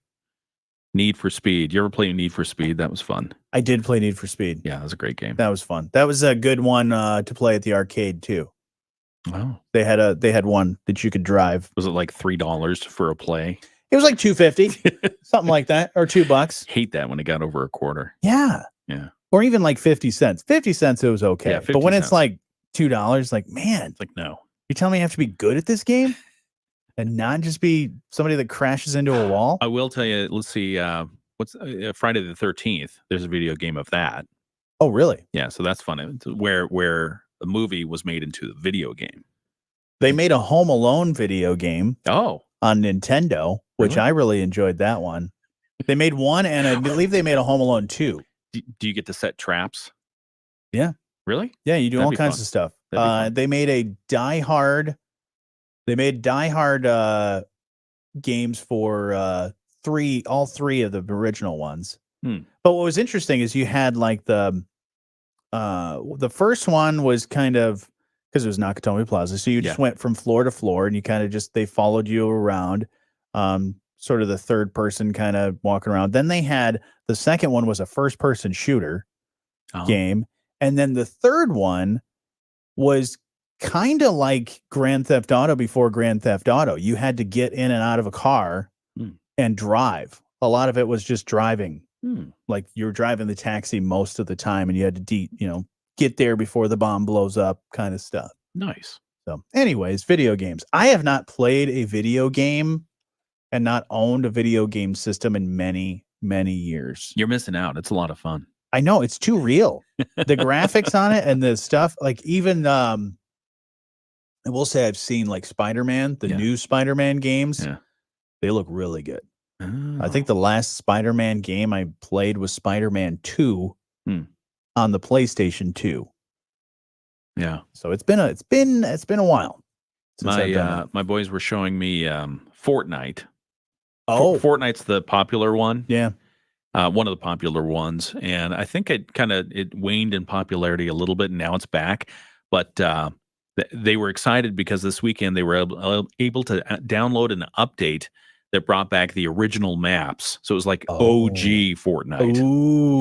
Need for Speed. You ever play Need for Speed? That was fun. I did play Need for Speed. Yeah, that was a great game. That was fun. That was a good one to play at the arcade too. Oh, they had one that you could drive. Was it like $3 for a play? It was like $2.50, something like that, or $2. Hate that when it got over a quarter. Yeah, or even like 50 cents. 50 cents, it was okay. Yeah, but when 50 it's like $2, like, man, it's like, no. You're telling me I have to be good at this game and not just be somebody that crashes into a wall? I will tell you. Let's see. What's Friday the 13th? There's a video game of that. Oh, really? Yeah, so that's fun. It's where the movie was made into the video game. They made a Home Alone video game. Oh, on Nintendo, which really? I really enjoyed that one. They made one, and I believe they made a Home Alone 2. Do you get to set traps? Yeah. Really? Yeah, you do That'd all be kinds fun. of stuff. That'd be They made a Die Hard. They made Die Hard games for all three of the original ones. But what was interesting is you had like the first one was kind of, because it was Nakatomi Plaza, so you just went from floor to floor, and you kind of they followed you around, sort of the third person kind of walking around. Then they had the second one was a first person shooter game, and then the third one was kind of like Grand Theft Auto before Grand Theft Auto. You had to get in and out of a car and drive. A lot of it was just driving. Like you were driving the taxi most of the time, and you had to get there before the bomb blows up, kind of stuff. Nice. So anyways, video games. I have not played a video game and not owned a video game system in many, many years. You're missing out. It's a lot of fun. I know, it's too real. The graphics on it and the stuff, like even I will say I've seen like Spider-Man, the new Spider-Man games. Yeah. They look really good. I think the last Spider-Man game I played was Spider-Man 2 on the PlayStation 2. Yeah. So it's been a while since I've done that. My boys were showing me Fortnite. Oh, Fortnite's the popular one. Yeah. One of the popular ones, and I think it waned in popularity a little bit, and now it's back. But they were excited because this weekend they were able to download an update that brought back the original maps. So it was like OG Fortnite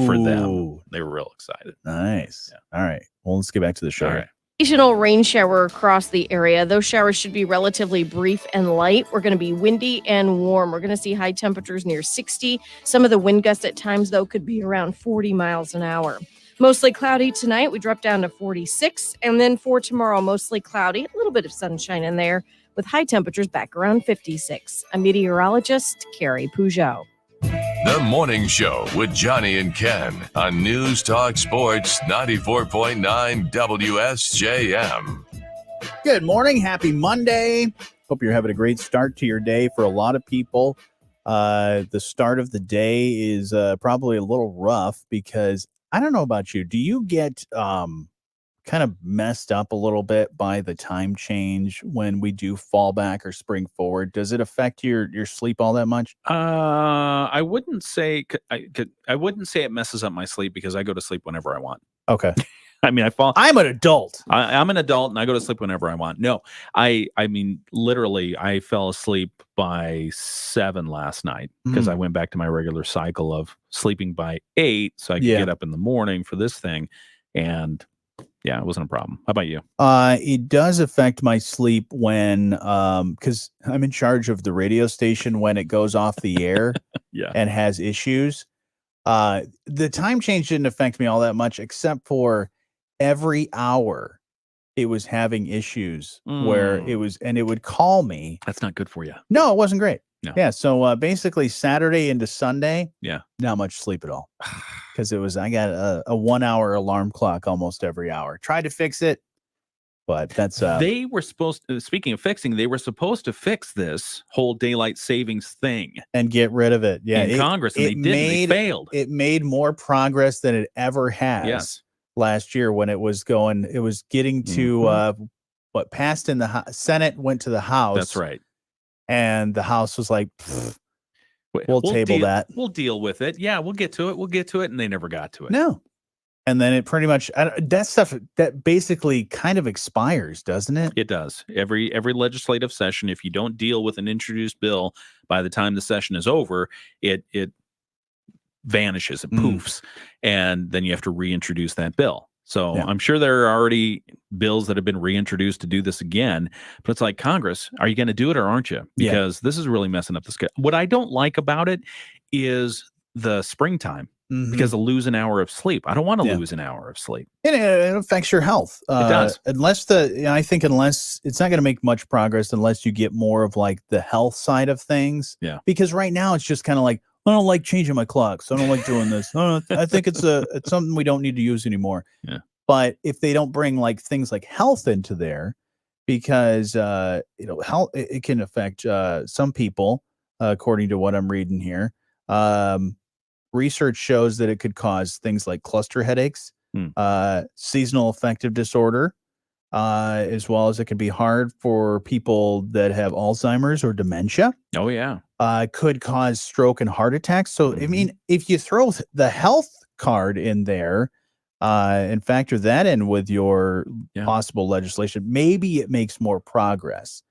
for them. They were real excited. Nice. Yeah. All right. Well, let's get back to the show. All right. Occasional rain shower across the area. Those showers should be relatively brief and light. We're going to be windy and warm. We're going to see high temperatures near 60. Some of the wind gusts at times, though, could be around 40 miles an hour. Mostly cloudy tonight. We drop down to 46. And then for tomorrow, mostly cloudy. A little bit of sunshine in there with high temperatures back around 56. I'm meteorologist Carrie Peugeot. The Morning Show with Jonny and Ken on News Talk Sports 94.9 WSJM. Good morning. Happy Monday. Hope you're having a great start to your day. For a lot of people, the start of the day is probably a little rough because I don't know about you. Do you get kind of messed up a little bit by the time change when we do fall back or spring forward? Does it affect your sleep all that much? I wouldn't say I wouldn't say it messes up my sleep because I go to sleep whenever I want. Okay. I mean, I'm an adult. I'm an adult and I go to sleep whenever I want. No, I mean, literally, I fell asleep by 7 last night because I went back to my regular cycle of sleeping by 8 so I could get up in the morning for this thing. And yeah, it wasn't a problem. How about you? It does affect my sleep when, because I'm in charge of the radio station when it goes off the air and has issues. The time change didn't affect me all that much, except for every hour it was having issues where it was, and it would call me. That's not good for you. No, it wasn't great. No. Yeah. So basically Saturday into Sunday, yeah, not much sleep at all. Because I got a 1 hour alarm clock almost every hour. Tried to fix it, but that's they were supposed to, speaking of fixing, they were supposed to fix this whole daylight savings thing and get rid of it. Yeah, in Congress, and they didn't. They failed. It made more progress than it ever has last year when it was getting to what passed in the Senate, went to the House. That's right. And the House was like, we'll table that. We'll deal with it. Yeah, we'll get to it. And they never got to it. No. And then it pretty much that stuff that basically kind of expires, doesn't it? It does. Every legislative session, if you don't deal with an introduced bill by the time the session is over, it vanishes, it poofs, and then you have to reintroduce that bill. So I'm sure there are already bills that have been reintroduced to do this again, but it's like, Congress, are you going to do it or aren't you? Because this is really messing up the schedule. What I don't like about it is the springtime. Because of lose an hour of sleep. I don't want to lose an hour of sleep. And it affects your health. It does. I think unless it's not going to make much progress unless you get more of like the health side of things. Yeah. Because right now it's just kind of like, I don't like changing my clocks. I don't like doing this. I think it's something we don't need to use anymore. Yeah. But if they don't bring like things like health into there, because health, it can affect some people, according to what I'm reading here. Research shows that it could cause things like cluster headaches, seasonal affective disorder, as well as it can be hard for people that have Alzheimer's or dementia. Oh, yeah. Could cause stroke and heart attacks. So, I mean, if you throw the health card in there and factor that in with your possible legislation, maybe it makes more progress.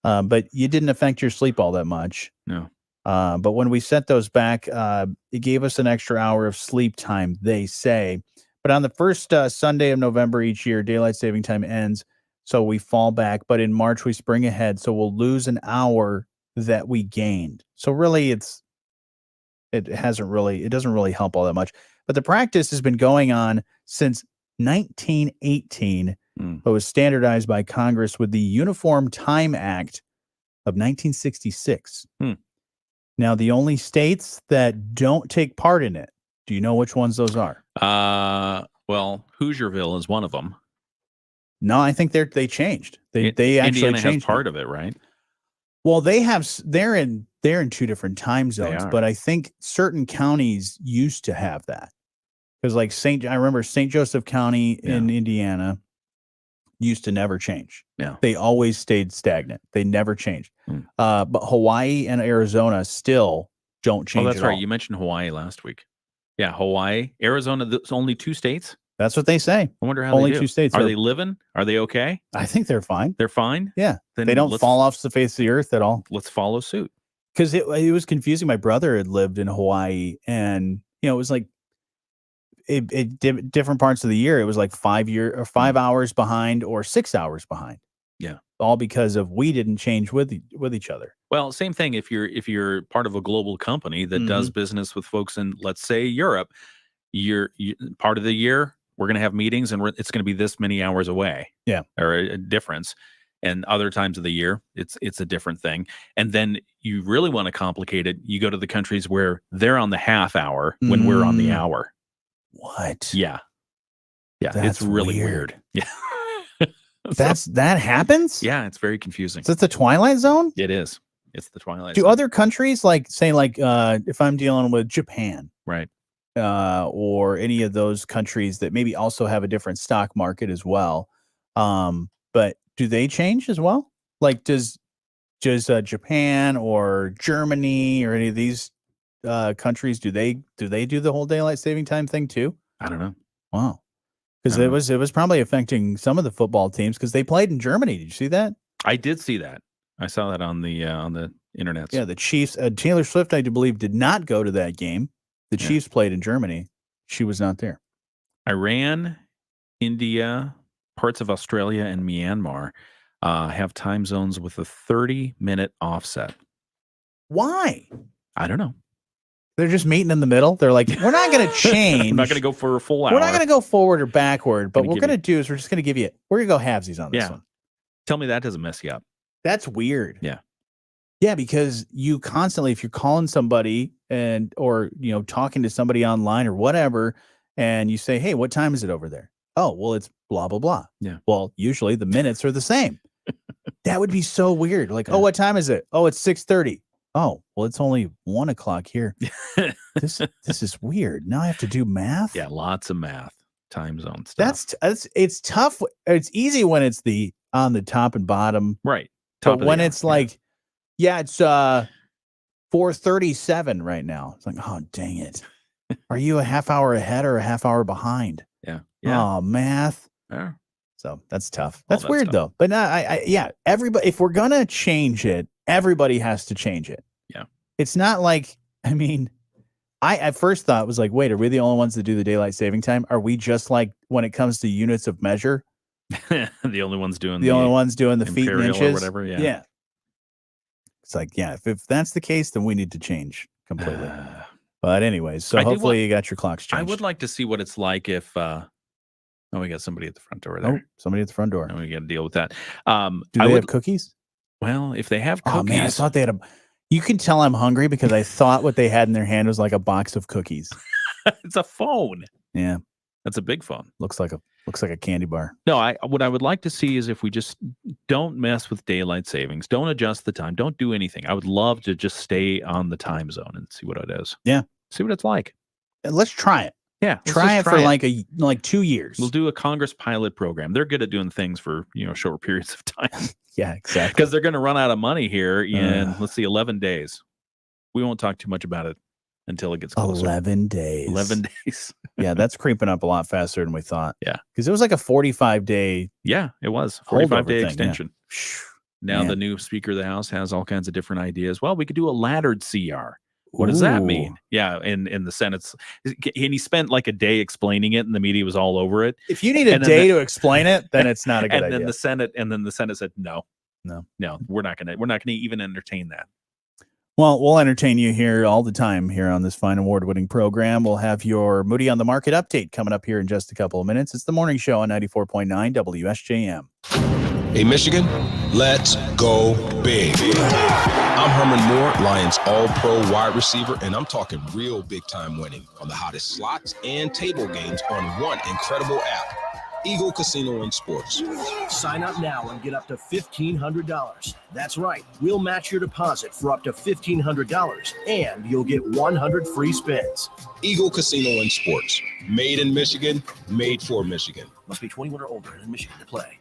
But you didn't affect your sleep all that much. No. But when we set those back, it gave us an extra hour of sleep time, they say. But on the first Sunday of November each year, daylight saving time ends, so we fall back. But in March, we spring ahead, so we'll lose an hour that we gained. So really, it doesn't really help all that much. But the practice has been going on since 1918, but was standardized by Congress with the Uniform Time Act of 1966. Now, the only states that don't take part in it, do you know which ones those are? Well, Hoosierville is one of them. No, I think they changed. They actually Indiana changed has part of it, right? Well, they're in two different time zones, but I think certain counties used to have that. Because like I remember St. Joseph County in Indiana used to never change. Yeah. They always stayed stagnant. They never changed. But Hawaii and Arizona still don't change. Oh, that's at right. all. You mentioned Hawaii last week. Yeah, Hawaii, Arizona, there's only 2 states? That's what they say. I wonder how only they do. 2 states. Are they living? Are they okay? I think they're fine. They're fine? Yeah. Then they don't fall off the face of the earth at all. Let's follow suit. Because it was confusing. My brother had lived in Hawaii, and it was like different parts of the year. It was like 5 hours behind or 6 hours behind. Yeah. All because of we didn't change with each other. Well, same thing if you're part of a global company that does business with folks in, let's say, Europe, you're part of the year, we're going to have meetings and it's going to be this many hours away. Yeah. Or a difference. And other times of the year, it's a different thing. And then you really want to complicate it, you go to the countries where they're on the half hour when we're on the hour. What? Yeah. Yeah. That's it's really weird. Yeah. That happens? Yeah, it's very confusing. Is it the Twilight Zone? It is. It's the Twilight Do Zone. other countries if I'm dealing with Japan, right, or any of those countries that maybe also have a different stock market as well, but do they change as well? Like does Japan or Germany or any of these countries do they do the whole daylight saving time thing too? I don't know. Wow. Because it was probably affecting some of the football teams because they played in Germany. Did you see that? I did see that. I saw that on the internet. Yeah, the Chiefs. Taylor Swift, I do believe, did not go to that game. The Chiefs played in Germany. She was not there. Iran, India, parts of Australia, and Myanmar have time zones with a 30-minute offset. Why? I don't know. They're just meeting in the middle. They're like, we're not going to change. We're not going to go for a full hour. We're not going to go forward or backward. But what we're going to do is we're just going to give you. We're going to go halvesies on this one. Tell me that doesn't mess you up. That's weird. Yeah. Yeah, because you constantly, if you're calling somebody or talking to somebody online or whatever, and you say, hey, what time is it over there? Oh, well, it's blah, blah, blah. Yeah. Well, usually the minutes are the same. That would be so weird. Like, oh, what time is it? Oh, it's 6:30. Oh, well, it's only 1 o'clock here. This is weird. Now I have to do math. Yeah, lots of math, time zone stuff. It's tough. It's easy when it's on the top and bottom. Right. But when it's like, it's 4:37 right now. It's like, oh, dang it. Are you a half hour ahead or a half hour behind? Yeah. Oh, math. Yeah. So that's tough. Well, That's weird, tough. though. But yeah, everybody, if we're going to change it, everybody has to change it. Yeah. It's not like, I mean, I at first thought was like, wait, are we the only ones that do the daylight saving time? Are we just like, when it comes to units of measure, the only ones doing the only ones doing the feet and imperial inches? or whatever? Yeah. Yeah. It's like, yeah, if that's the case, then we need to change completely. But anyways, so hopefully you got your clocks changed. I would like to see what it's like if we got somebody at the front door there. Oh, somebody at the front door. And we got to deal with that. Do they have cookies? Well, if they have cookies. Oh, man, I thought they had you can tell I'm hungry because I thought what they had in their hand was like a box of cookies. It's a phone. Yeah. That's a big phone. Looks like a candy bar. No, what I would like to see is if we just don't mess with daylight savings, don't adjust the time, don't do anything. I would love to just stay on the time zone and see what it is. Yeah. See what it's like. Let's try it. Yeah. Try it for like 2 years. We'll do a Congress pilot program. They're good at doing things for, short periods of time. Yeah, exactly. Because they're going to run out of money here in, let's see, 11 days. We won't talk too much about it until it gets closer. 11 days. 11 days. Yeah, that's creeping up a lot faster than we thought. Yeah. Because it was like a 45-day. Yeah, it was. 45-day extension. Yeah. Now the new Speaker of the House has all kinds of different ideas. Well, we could do a laddered CR. What does that mean? Yeah, in the Senate's, and he spent like a day explaining it, and the media was all over it. If you need a day to explain it, then it's not a good idea. And then the Senate said no, we're not gonna even entertain that. Well, we'll entertain you here all the time here on this fine award-winning program. We'll have your Moody on the Market update coming up here in just a couple of minutes. It's the morning show on 94.9 WSJM. Hey, Michigan, let's go big. I'm Herman Moore, Lions All-Pro wide receiver, and I'm talking real big-time winning on the hottest slots and table games on one incredible app, Eagle Casino and Sports. Sign up now and get up to $1,500. That's right. We'll match your deposit for up to $1,500, and you'll get 100 free spins. Eagle Casino and Sports. Made in Michigan, made for Michigan. Must be 21 or older in Michigan to play.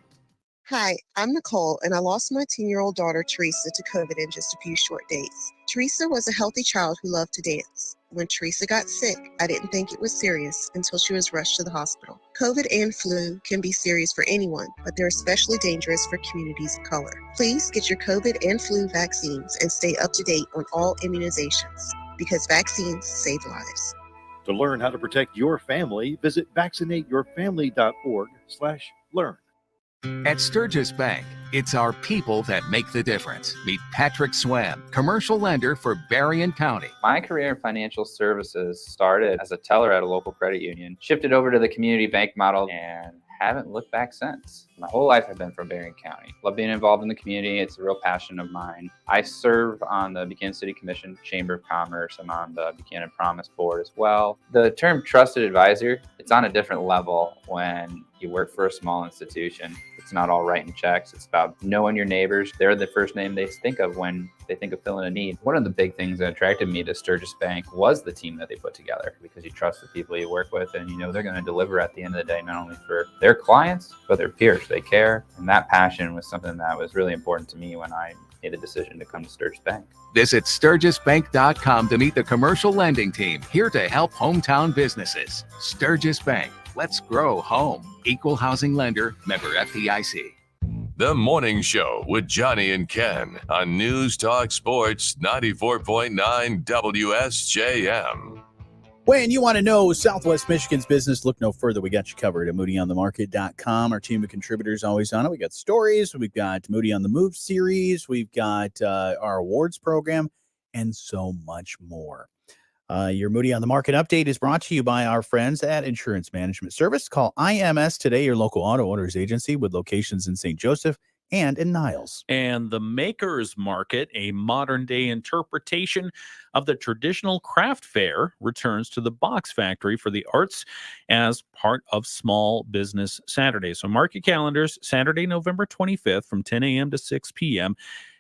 Hi, I'm Nicole, and I lost my 10-year-old daughter, Teresa, to COVID in just a few short days. Teresa was a healthy child who loved to dance. When Teresa got sick, I didn't think it was serious until she was rushed to the hospital. COVID and flu can be serious for anyone, but they're especially dangerous for communities of color. Please get your COVID and flu vaccines and stay up to date on all immunizations, because vaccines save lives. To learn how to protect your family, visit vaccinateyourfamily.org/learn. At Sturgis Bank, it's our people that make the difference. Meet Patrick Swam, commercial lender for Berrien County. My career in financial services started as a teller at a local credit union, shifted over to the community bank model, and haven't looked back since. My whole life I've been from Berrien County. Love being involved in the community. It's a real passion of mine. I serve on the Buchanan City Commission, Chamber of Commerce. I'm on the Buchanan Promise Board as well. The term trusted advisor, it's on a different level when you work for a small institution. It's not all writing checks. It's about knowing your neighbors. They're the first name they think of when they think of filling a need. One of the big things that attracted me to Sturgis Bank was the team that they put together, because you trust the people you work with and you know they're going to deliver at the end of the day, not only for their clients, but their peers. They care. And that passion was something that was really important to me when I made a decision to come to Sturgis Bank. Visit SturgisBank.com to meet the commercial lending team, here to help hometown businesses. Sturgis Bank. Let's grow home. Equal housing lender, member FDIC. The Morning Show with Jonny and Ken on News Talk Sports 94.9 WSJM. When you want to know Southwest Michigan's business, look no further. We got you covered at moodyonthemarket.com. Our team of contributors always on it. We got stories. We've got Moody on the Move series. We've got our awards program and so much more. Your Moody on the Market update is brought to you by our friends at Insurance Management Service. Call IMS today, your local auto owners agency with locations in St. Joseph and in Niles. And the Makers Market, a modern-day interpretation of the traditional craft fair, returns to the Box Factory for the Arts as part of Small Business Saturday. So mark your calendars, Saturday, November 25th from 10 a.m. to 6 p.m.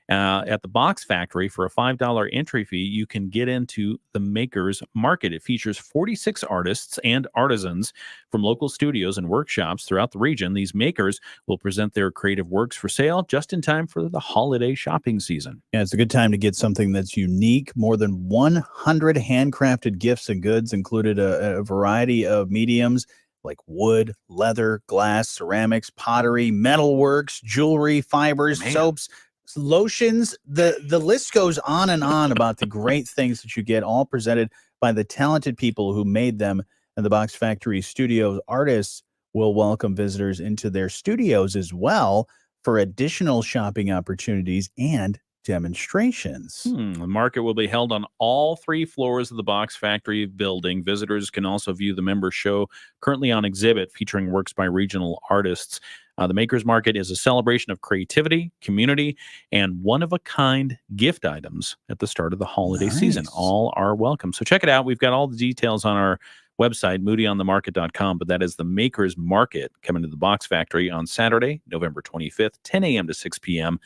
At the Box Factory. For a $5 entry fee, you can get into the Makers Market. It features 46 artists and artisans from local studios and workshops throughout the region. These makers will present their creative works for sale just in time for the holiday shopping season. Yeah, it's a good time to get something that's unique. More than 100 handcrafted gifts and goods, included a variety of mediums. like wood, leather, glass, ceramics, pottery, metalworks, jewelry, fibers, soaps, lotions. The list goes on and on about the great things that you get, all presented by the talented people who made them. And the Box Factory Studios artists will welcome visitors into their studios as well for additional shopping opportunities and demonstrations. The market will be held on all 3 floors of the Box Factory building. Visitors can also view the member show currently on exhibit featuring works by regional artists. The Makers Market is a celebration of creativity, community, and one-of-a-kind gift items at the start of the holiday season. All are welcome. So check it out. We've got all the details on our website, moodyonthemarket.com, but that is the Makers Market coming to the Box Factory on Saturday, November 25th, 10 a.m. to 6 p.m.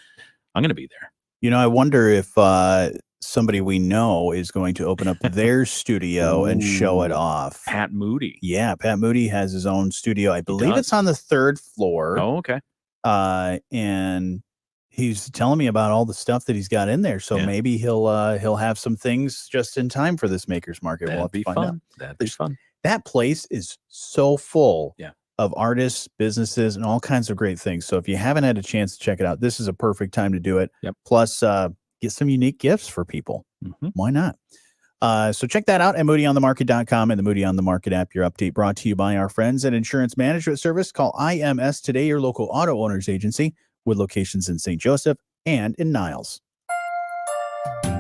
I'm going to be there. You know, I wonder if somebody we know is going to open up their studio and show it off. Pat Moody. Yeah, Pat Moody has his own studio. I believe does. it's on the 3rd floor. Oh, okay. And he's telling me about all the stuff that he's got in there. So maybe he'll have some things just in time for this Makers Market. We'll have to find out. That'd be fun. That place is so full Yeah. of artists, businesses, and all kinds of great things. So if you haven't had a chance to check it out, this is a perfect time to do it. Yep. Plus, get some unique gifts for people. Why not? So check that out at moodyonthemarket.com and the Moody on the Market app. Your update brought to you by our friends at Insurance Management Service. Call IMS today, your local auto owners agency with locations in St. Joseph and in Niles.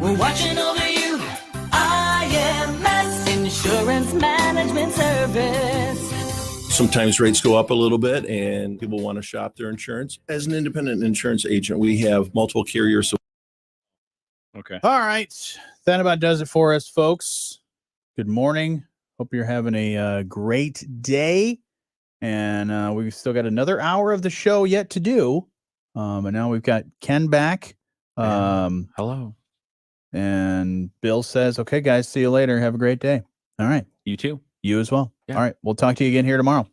We're watching over you. IMS Insurance Management Service. Sometimes rates go up a little bit and people want to shop their insurance. As an independent insurance agent, we have multiple carriers. Okay. All right. That about does it for us, folks. Good morning. Hope you're having a great day. And we've still got another hour of the show yet to do. And now we've got Ken back. Hello. And Bill says, okay, guys, see you later. Have a great day. All right. You too. You as well. Yeah. All right. We'll talk to you again here tomorrow.